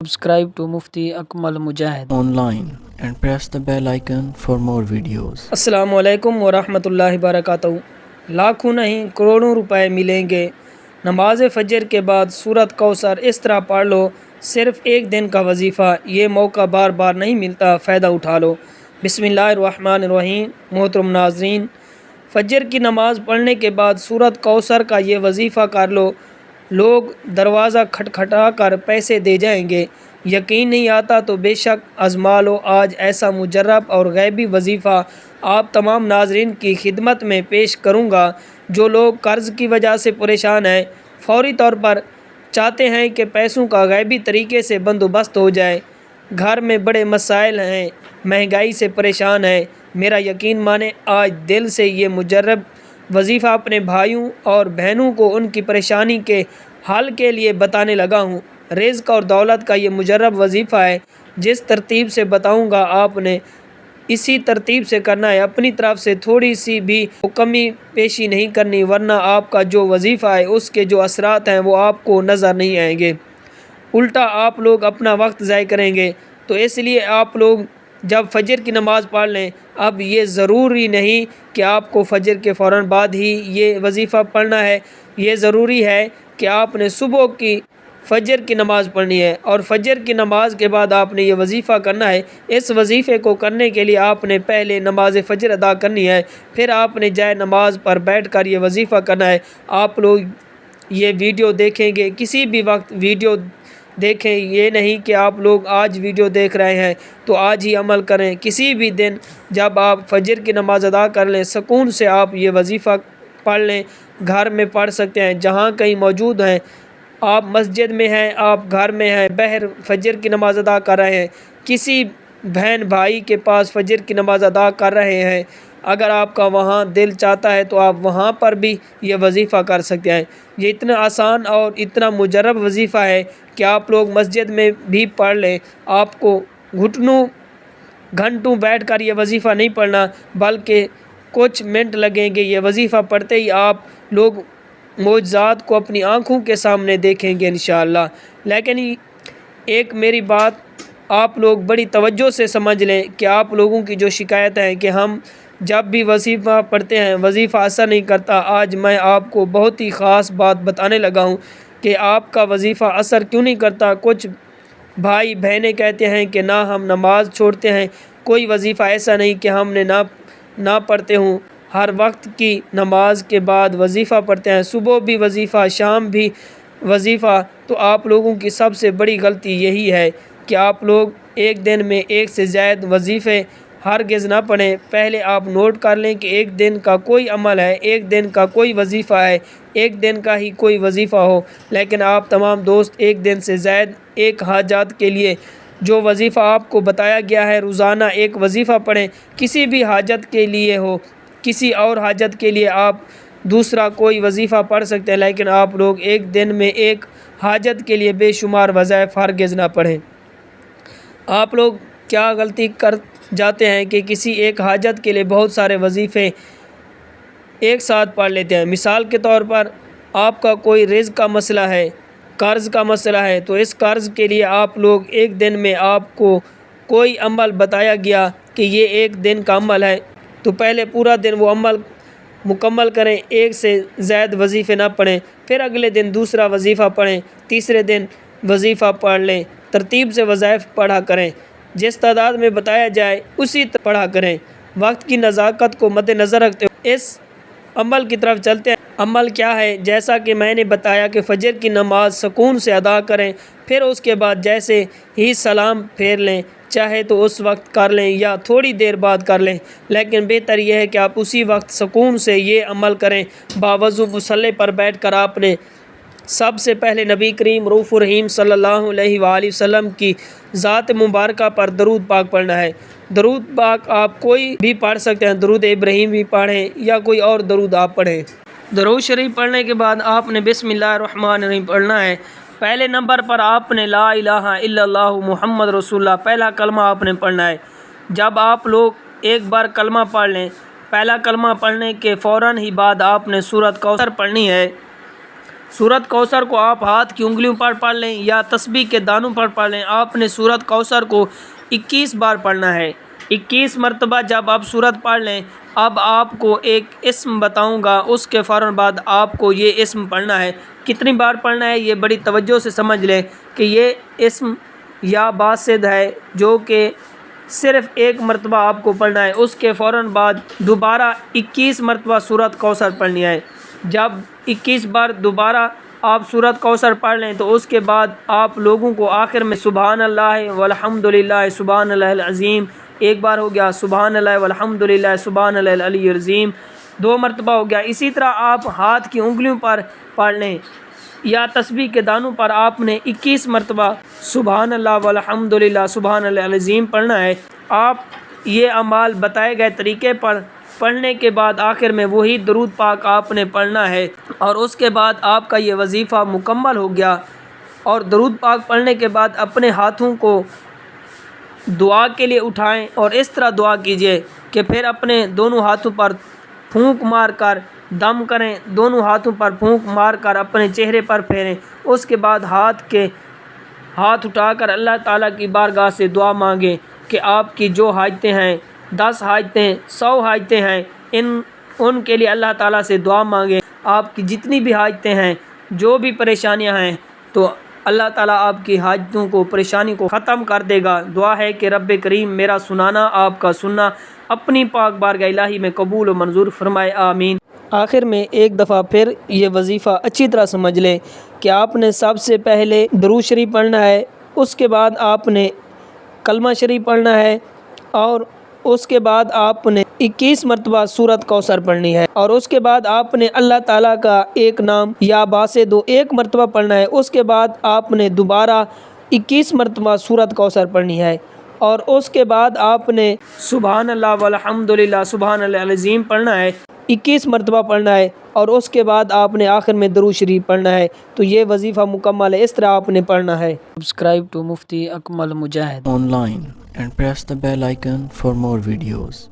Subscribe to Mufti Akmal Mujahid online and press the bell icon for more videos. अस्सलाम वालेकुम वरहमतुल्लाहि वबरकातुहू। लाखों नहीं करोड़ों रुपए मिलेंगे नमाज फजर के बाद सूरत कौसर इस तरह पढ़ लो। सिर्फ एक दिन का वजीफ़ा, ये मौका बार बार नहीं मिलता, फ़ायदा उठा लो। बिस्मिल्लाहिर्रहमानिर्रहीम। मोहतरम नाज़रीन, फजर की नमाज़ पढ़ने के बाद सूरत कौसर का ये वजीफ़ा कर लो। लोग दरवाज़ा खटखटा कर पैसे दे जाएंगे। यकीन नहीं आता तो बेशक आज़मा लो। आज ऐसा मुजर्रब और गैबी वजीफ़ा आप तमाम नाज़रीन की खिदमत में पेश करूँगा। जो लोग कर्ज़ की वजह से परेशान हैं, फ़ौरी तौर पर चाहते हैं कि पैसों का गैबी तरीके से बंदोबस्त हो जाए, घर में बड़े मसाइल हैं, महंगाई से परेशान हैं, मेरा यकीन माने आज दिल से ये मुजर्रब वजीफ़ा अपने भाइयों और बहनों को उनकी परेशानी के हल के लिए बताने लगा हूँ। रिज़्क़ और दौलत का ये मुजर्रब वजीफ़ा है। जिस तरतीब से बताऊँगा आपने इसी तरतीब से करना है। अपनी तरफ से थोड़ी सी भी कमी पेशी नहीं करनी, वरना आपका जो वजीफ़ा है उसके जो असरात हैं वो आपको नज़र नहीं आएंगे। उल्टा आप लोग अपना वक्त ज़ाय करेंगे। तो इसलिए आप लोग जब फजर की नमाज़ पढ़ लें, अब ये ज़रूरी नहीं कि आपको फजर के फ़ौरन बाद ही ये वजीफ़ा पढ़ना है। ये ज़रूरी है कि आपने सुबह की फजर की नमाज़ पढ़नी है और फजर की नमाज़ के बाद आपने ये वजीफ़ा करना है। इस वजीफ़े को करने के लिए आपने पहले नमाज फजर अदा करनी है, फिर आपने जाए नमाज पर बैठ कर ये वजीफ़ा करना है। आप लोग ये वीडियो देखेंगे, किसी भी वक्त वीडियो देखें, ये नहीं कि आप लोग आज वीडियो देख रहे हैं तो आज ही अमल करें। किसी भी दिन जब आप फजर की नमाज़ अदा कर लें, सुकून से आप ये वजीफ़ा पढ़ लें। घर में पढ़ सकते हैं, जहाँ कहीं मौजूद हैं, आप मस्जिद में हैं, आप घर में हैं, बहर फजर की नमाज़ अदा कर रहे हैं, किसी बहन भाई के पास फजर की नमाज़ अदा कर रहे हैं, अगर आपका वहाँ दिल चाहता है तो आप वहाँ पर भी ये वजीफ़ा कर सकते हैं। ये इतना आसान और इतना मुजर्रब वजीफ़ा है कि आप लोग मस्जिद में भी पढ़ लें। आपको घुटनों घंटों बैठ कर ये वजीफ़ा नहीं पढ़ना, बल्कि कुछ मिनट लगेंगे। ये वजीफ़ा पढ़ते ही आप लोग मौजज़ात को अपनी आँखों के सामने देखेंगे इंशाअल्लाह। लेकिन एक मेरी बात आप लोग बड़ी तवज्जो से समझ लें कि आप लोगों की जो शिकायत है कि हम जब भी वजीफ़ा पढ़ते हैं वजीफ़ा असर नहीं करता, आज मैं आपको बहुत ही ख़ास बात बताने लगा हूँ कि आपका वजीफ़ा असर क्यों नहीं करता। कुछ भाई बहनें कहते हैं कि ना हम नमाज़ छोड़ते हैं, कोई वजीफ़ा ऐसा नहीं कि हमने ना पढ़ते हूँ। हर वक्त की नमाज के बाद वजीफ़ा पढ़ते हैं, सुबह भी वजीफ़ा, शाम भी वजीफ़ा। तो आप लोगों की सबसे बड़ी गलती यही है कि आप लोग एक दिन में एक से ज़्यादा वजीफ़े हरगिज़ ना पढ़ें। पहले आप नोट कर लें कि एक दिन का कोई अमल है, एक दिन का कोई वजीफ़ा है, एक दिन का ही कोई वजीफ़ा हो। लेकिन आप तमाम दोस्त एक दिन से ज़्यादा एक हाजात के लिए जो वजीफ़ा आपको बताया गया है रोज़ाना एक वजीफ़ा पढ़ें। किसी भी हाजत के लिए हो, किसी और हाजत के लिए आप दूसरा कोई वजीफ़ा पढ़ सकते हैं, लेकिन आप लोग एक दिन में एक हाजत के लिए बेशुमार वज़ाइफ हरगिज़ ना पढ़ें। आप लोग क्या गलती कर जाते हैं कि किसी एक हाजत के लिए बहुत सारे वजीफ़े एक साथ पढ़ लेते हैं। मिसाल के तौर पर आपका कोई रिज़्क़ का मसला है, कर्ज़ का मसला है, तो इस कर्ज़ के लिए आप लोग एक दिन में आपको कोई अमल बताया गया कि ये एक दिन का अमल है, तो पहले पूरा दिन वो अमल मुकम्मल करें, एक से ज़्यादा वजीफ़े ना पढ़ें। फिर अगले दिन दूसरा वजीफ़ा पढ़ें, तीसरे दिन वजीफ़ा पढ़ लें। तरतीब से वज़ाइफ पढ़ा करें, जिस तादाद में बताया जाए उसी पढ़ा करें। वक्त की नज़ाकत को मद्देनज़र रखते हुए इस अमल की तरफ चलते हैं। अमल क्या है? जैसा कि मैंने बताया कि फ़जर की नमाज़ सुकून से अदा करें, फिर उसके बाद जैसे ही सलाम फेर लें, चाहे तो उस वक्त कर लें या थोड़ी देर बाद कर लें, लेकिन बेहतर यह है कि आप उसी वक्त सुकून से ये अमल करें। बावज़ू मुसल्ले पर बैठ कर आपने सबसे पहले नबी करीम रऊफ़ुर रहीम सल्लल्लाहु अलैहि वसल्लम की ज़ात मुबारका पर दरूद पाक पढ़ना है। दरूद पाक आप कोई भी पढ़ सकते हैं, दरूद इब्राहीम भी पढ़ें या कोई और दरूद आप पढ़ें। दरूद शरीफ पढ़ने के बाद आपने बिस्मिल्लाहिर्रहमानिर्रहीम पढ़ना है। पहले नंबर पर आपने ला इलाहा इल्लल्लाहु मुहम्मद रसूलुल्लाह पहला कलमा आपने पढ़ना है। जब आप लोग एक बार कलमा पढ़ लें, पहला कलमा पढ़ने के फ़ौरन ही बाद आपने सूरत कौसर पढ़नी है। سورت کوثر کو آپ ہاتھ کی انگلیوں پر پڑھ لیں یا تسبیح کے دانوں پر پڑھ لیں۔ آپ نے سورت کوثر کو 21 بار پڑھنا ہے۔ 21 مرتبہ جب آپ سورت پڑھ لیں، اب آپ کو ایک اسم بتاؤں گا، اس کے فوراً بعد آپ کو یہ اسم پڑھنا ہے۔ کتنی بار پڑھنا ہے یہ بڑی توجہ سے سمجھ لیں کہ یہ اسم یا باسد ہے جو کہ صرف ایک مرتبہ آپ کو پڑھنا ہے، اس کے فوراً بعد دوبارہ 21 مرتبہ سورت کوثر پڑھنی ہے۔ جب 21 بار دوبارہ آپ سورت کوثر پڑھ لیں تو اس کے بعد آپ لوگوں کو آخر میں سبحان اللہ والحمدللہ سبحان اللہ العظیم، ایک بار ہو گیا سبحان اللہ والحمدللہ سبحان اللہ العلی العظیم، 2 مرتبہ ہو گیا۔ اسی طرح آپ ہاتھ کی انگلیوں پر پڑھ لیں یا تسبیح کے دانوں پر آپ نے 21 مرتبہ سبحان اللہ والحمدللہ سبحان اللہ العظیم پڑھنا ہے۔ آپ یہ اعمال بتائے گئے طریقے پر پڑھنے کے بعد آخر میں وہی درود پاک آپ نے پڑھنا ہے، اور اس کے بعد آپ کا یہ وظیفہ مکمل ہو گیا۔ اور درود پاک پڑھنے کے بعد اپنے ہاتھوں کو دعا کے لیے اٹھائیں اور اس طرح دعا کیجیے کہ پھر اپنے دونوں ہاتھوں پر پھونک مار کر دم کریں، دونوں ہاتھوں پر پھونک مار کر اپنے چہرے پر پھیریں۔ اس کے بعد ہاتھ اٹھا کر اللہ تعالیٰ کی بارگاہ سے دعا مانگیں کہ آپ کی جو حاجتیں ہیں، 10 حاجتیں 100 حاجتیں ہیں، ان کے لیے اللہ تعالیٰ سے دعا مانگیں۔ آپ کی جتنی بھی حاجتیں ہیں، جو بھی پریشانیاں ہیں، تو اللہ تعالیٰ آپ کی حاجتوں کو، پریشانی کو ختم کر دے گا۔ دعا ہے کہ رب کریم میرا سنانا، آپ کا سننا اپنی پاک بارگاہ الہی میں قبول و منظور فرمائے، آمین۔ آخر میں ایک دفعہ پھر یہ وظیفہ اچھی طرح سمجھ لیں کہ آپ نے سب سے پہلے درود شریف پڑھنا ہے، اس کے بعد آپ نے کلمہ شریف پڑھنا ہے، اور اس کے بعد آپ نے 21 مرتبہ سورت کوثر پڑھنی ہے، اور اس کے بعد آپ نے اللہ تعالیٰ کا ایک نام یا باسد ایک مرتبہ پڑھنا ہے۔ اس کے بعد آپ نے دوبارہ 21 مرتبہ سورت کوثر پڑھنی ہے، اور اس کے بعد آپ نے سبحان اللہ والحمدللہ سبحان اللہ العظیم پڑھنا ہے، 21 مرتبہ پڑھنا ہے، اور اس کے بعد آپ نے آخر میں درود شریف پڑھنا ہے۔ تو یہ وظیفہ مکمل ہے، اس طرح آپ نے پڑھنا ہے۔ Subscribe to Mufti Akmal Mujahid online and press the bell icon for more videos.